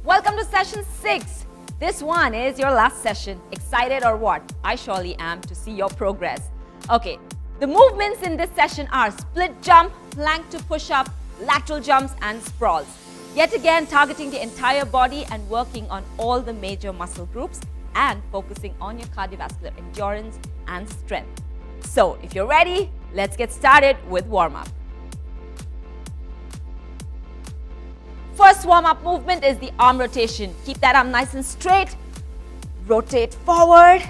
Welcome to session 6. This one is your last session. Excited or what? I surely am to see your progress. Okay, the movements in this session are split jump, plank to push up, lateral jumps and sprawls. Yet again, targeting the entire body and working on all the major muscle groups and focusing on your cardiovascular endurance and strength. So, if you're ready, let's get started with warm-up. First warm-up movement is the arm rotation. Keep that arm nice and straight. Rotate forward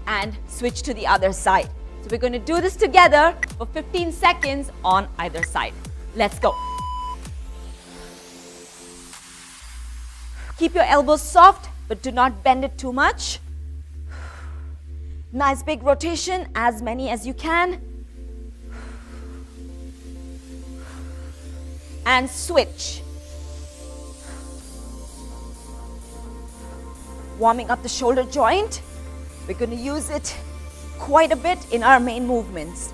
and switch to the other side. So we're going to do this together for 15 seconds on either side. Let's go. Keep your elbows soft, but do not bend it too much. Nice big rotation, as many as you can. And switch. Warming up the shoulder joint. We're going to use it quite a bit in our main movements.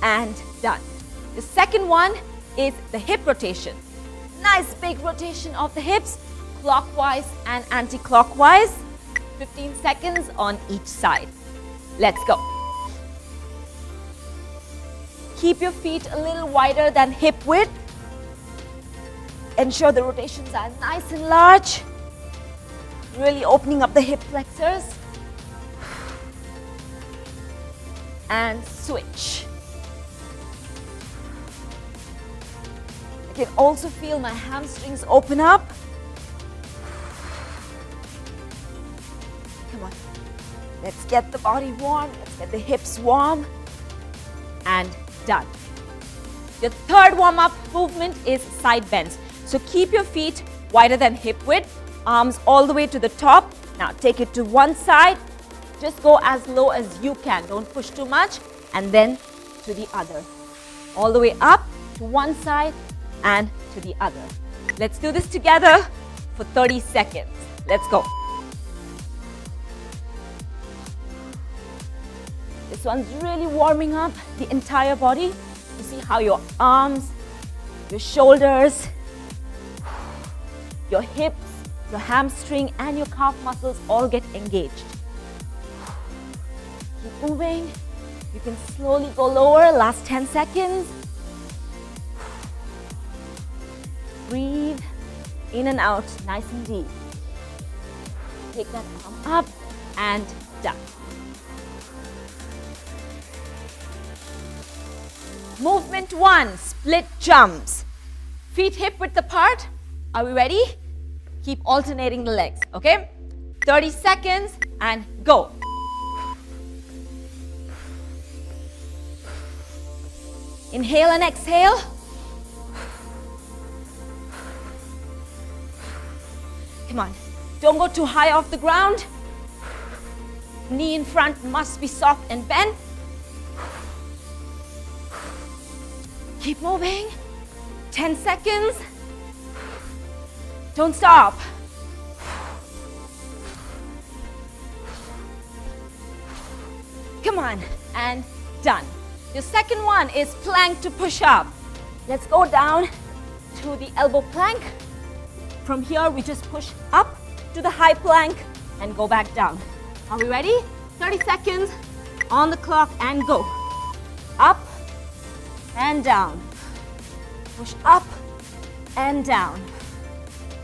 And done. The second one is the hip rotation. Nice big rotation of the hips, clockwise and anti-clockwise. 15 seconds on each side. Let's go. Keep your feet a little wider than hip width. Ensure the rotations are nice and large. Really opening up the hip flexors. And switch. I can also feel my hamstrings open up. Come on. Let's get the body warm. Let's get the hips warm. And done. The third warm-up movement is side bends. So keep your feet wider than hip width, arms all the way to the top. Now take it to one side. Just go as low as you can. Don't push too much. And then to the other. All the way up to one side and to the other. Let's do this together for 30 seconds. Let's go. This one's really warming up the entire body. You see how your arms, your shoulders, your hips, your hamstring and your calf muscles all get engaged. Keep moving. You can slowly go lower. Last 10 seconds. Breathe in and out, nice and deep. Take that arm up and down. Movement 1, split jumps. Feet hip width apart. Are we ready? Keep alternating the legs, okay? 30 seconds and go. Inhale and exhale. Come on, don't go too high off the ground. Knee in front must be soft and bent. Keep moving. 10 seconds. Don't stop. Come on, and done. Your second one is plank to push up. Let's go down to the elbow plank. From here, we just push up to the high plank and go back down. Are we ready? 30 seconds on the clock and go. Up and down. Push up and down.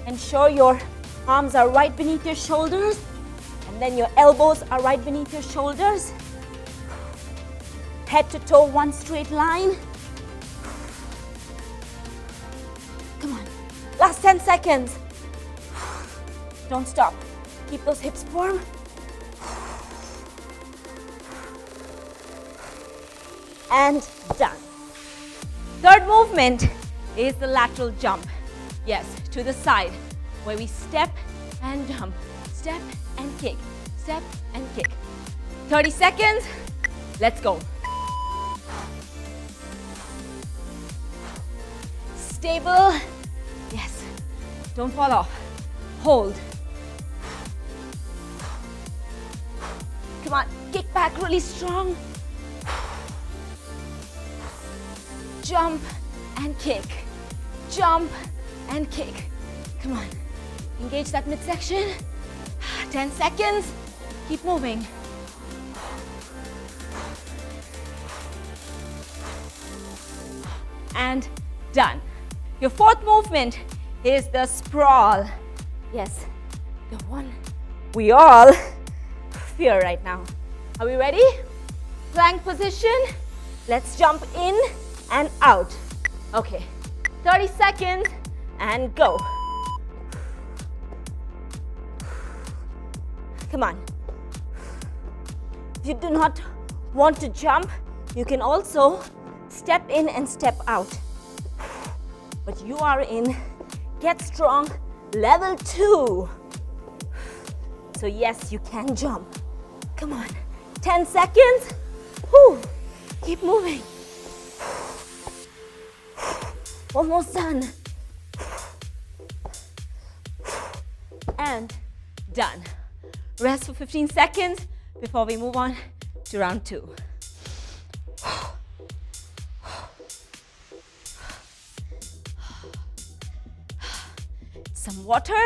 Ensure your arms are right beneath your shoulders and then your elbows are right beneath your shoulders. Head to toe, one straight line. Come on. Last 10 seconds. Don't stop. Keep those hips firm. And done. Third movement is the lateral jump. Yes, to the side, where we step and jump, step and kick, step and kick. 30 seconds. Let's go. Stable. Yes. Don't fall off. Hold. Come on, kick back really strong. jump and kick, jump and kick. Come on, engage that midsection. 10 seconds, keep moving. And done. Your fourth movement is the sprawl. Yes, the one we all fear right now. Are we ready? Plank position. Let's jump in and out. Okay, 30 seconds and go. Come on. If you do not want to jump, you can also step in and step out. But you are in Get Strong Level 2. So yes, you can jump. Come on. 10 seconds. Whew. Keep moving. Almost done. And done. Rest for 15 seconds before we move on to round 2. Some water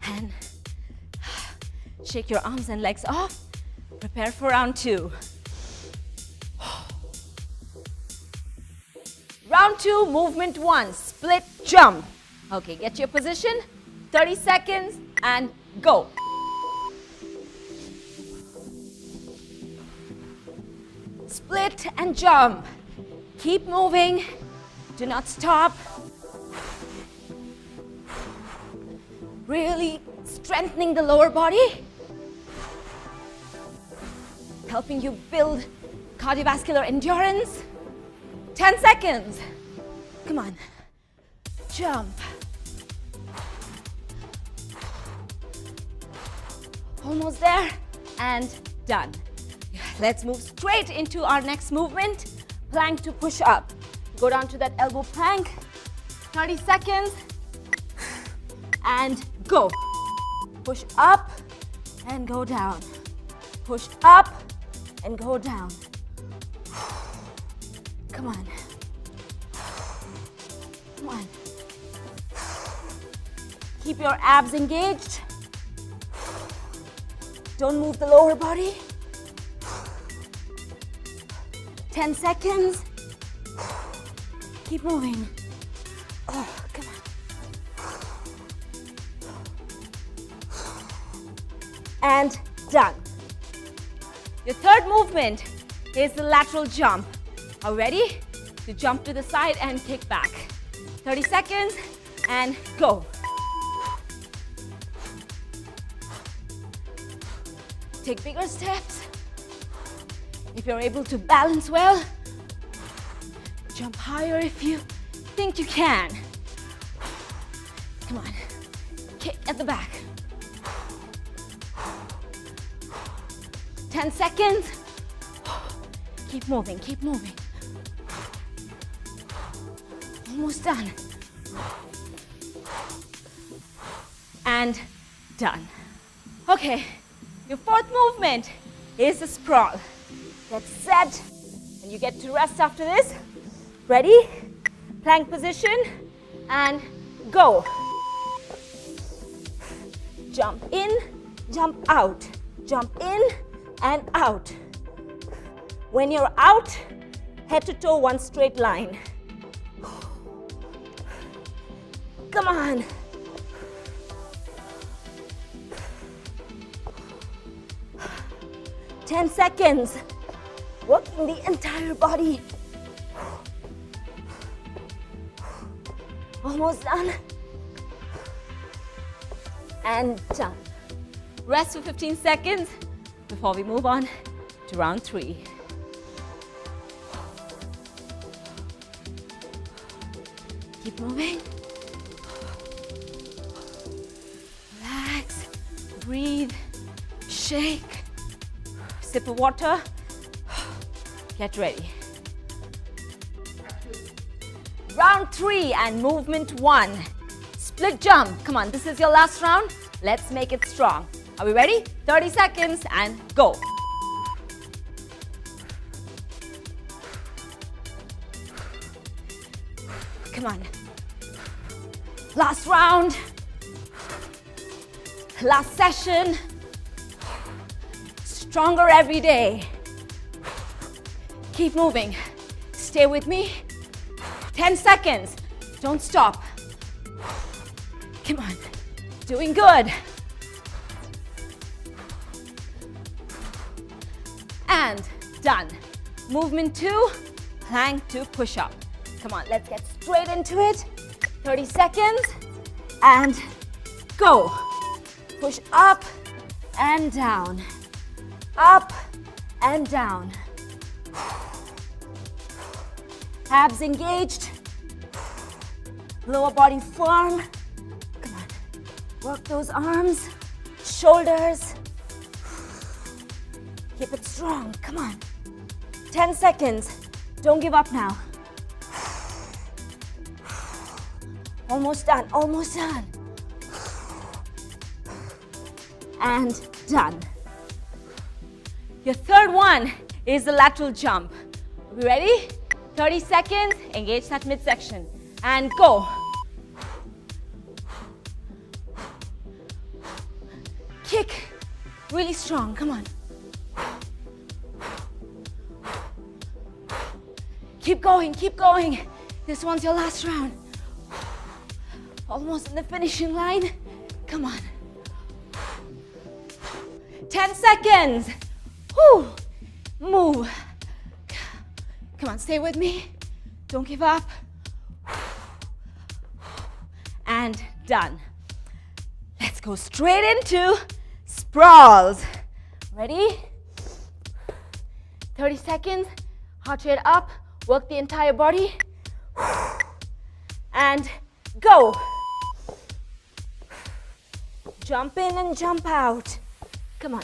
and shake your arms and legs off. Prepare for round 2. Round 2, movement 1, split jump. Okay, get your position, 30 seconds and go. Split and jump. Keep moving, do not stop. Really strengthening the lower body, helping you build cardiovascular endurance. 10 seconds. Come on. Jump. Almost there and done. Let's move straight into our next movement, plank to push up. Go down to that elbow plank, 30 seconds and go. Push up and go down. Push up and go down. Come on. Come on. Keep your abs engaged. Don't move the lower body. 10 seconds. Keep moving. Oh, come on. And done. Your third movement is the lateral jump. Are you ready? To jump to the side and kick back. 30 seconds and go. Take bigger steps. If you're able to balance well, jump higher if you think you can. Come on, kick at the back. 10 seconds. Keep moving, keep moving. Almost done. And done. Okay, your fourth movement is a sprawl. Get set, and you get to rest after this. Ready? Plank position, and go. Jump in, jump out. Jump in and out. When you're out, head to toe, one straight line. Come on. Ten seconds. Working the entire body. Almost done. And done. Rest for 15 seconds before we move on to round 3. Keep moving. Relax, breathe, shake, sip of water. Get ready. Round 3 and movement 1. Split jump. Come on, this is your last round. Let's make it strong. Are we ready? 30 seconds and go. Come on. Last round. Last session. Stronger every day. Keep moving. Stay with me. 10 seconds. Don't stop. Come on. Doing good. And done. Movement 2, plank to push up. Come on, let's get straight into it. 30 seconds and go. Push up and down. Up and down. Abs engaged. Lower body firm. Come on. Work those arms, shoulders. Keep it strong. Come on. 10 seconds. Don't give up now. Almost done. Almost done. And done. Your third one is the lateral jump. Are we ready? 30 seconds. Engage that midsection. And go. Kick. Really strong. Come on. Keep going, keep going. This one's your last round. Almost in the finishing line. Come on. 10 seconds. Whew. Move. Come on, stay with me. Don't give up. And done. Let's go straight into sprawls. Ready? 30 seconds. Heart rate up. Work the entire body. And go. Jump in and jump out. Come on.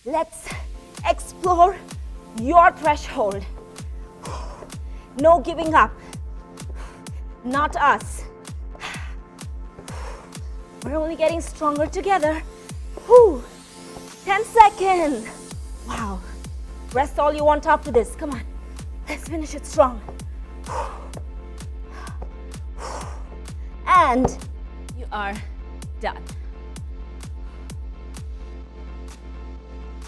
Let's explore your threshold. No giving up. Not us. We're only getting stronger together. Whew. 10 seconds. Wow. Rest all you want after this. Come on. Let's finish it strong. And you are done.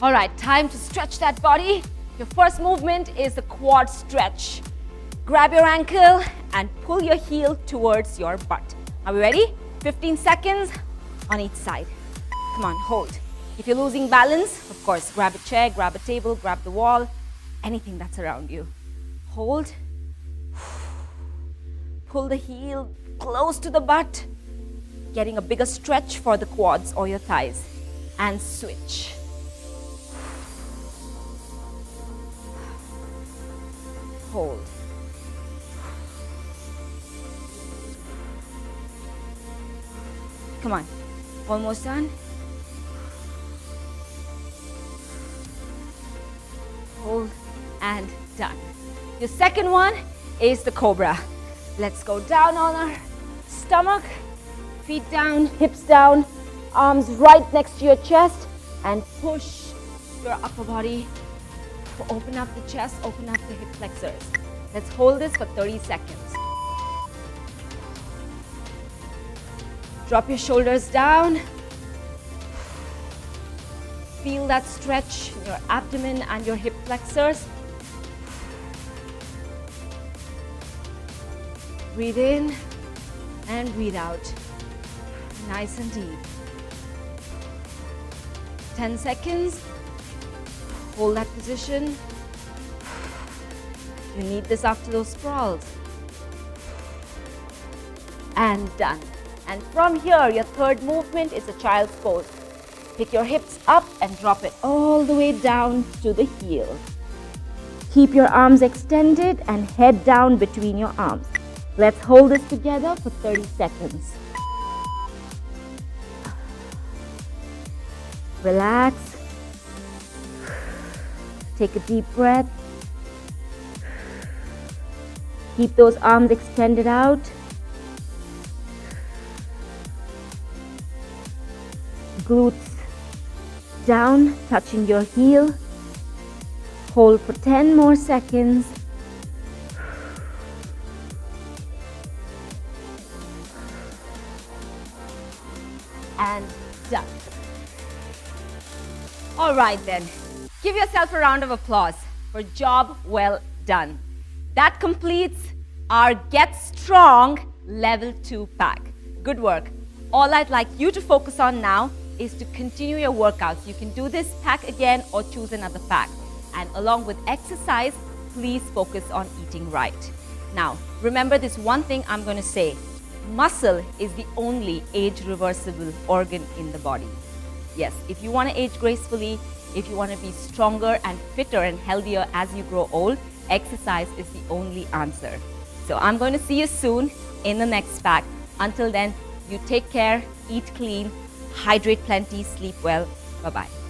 All right, time to stretch that body. Your first movement is the quad stretch. Grab your ankle and pull your heel towards your butt. Are we ready? 15 seconds on each side. Come on, hold. If you're losing balance, of course, grab a chair, grab a table, grab the wall, anything that's around you. Hold. Pull the heel close to the butt, getting a bigger stretch for the quads or your thighs. And switch. Hold. Come on, almost done. Hold and done. Your second one is the cobra. Let's go down on our stomach, feet down, hips down, arms right next to your chest, and push your upper body. Open up the chest, open up the hip flexors. Let's hold this for 30 seconds. Drop your shoulders down. Feel that stretch in your abdomen and your hip flexors. Breathe in and breathe out. Nice and deep. 10 seconds. Hold that position. You need this after those sprawls. And done. And from here, your third movement is a child's pose. Pick your hips up and drop it all the way down to the heel. Keep your arms extended and head down between your arms. Let's hold this together for 30 seconds. Relax. Take a deep breath. Keep those arms extended out. Glutes down, touching your heel. Hold for 10 more seconds. All right then, give yourself a round of applause for job well done. That completes our Get Strong Level 2 pack. Good work. All I'd like you to focus on now is to continue your workouts. You can do this pack again or choose another pack. And along with exercise, please focus on eating right. Now, remember this one thing I'm going to say. Muscle is the only age-reversible organ in the body. Yes, if you want to age gracefully, if you want to be stronger and fitter and healthier as you grow old, exercise is the only answer. So I'm going to see you soon in the next pack. Until then, you take care, eat clean, hydrate plenty, sleep well. Bye-bye.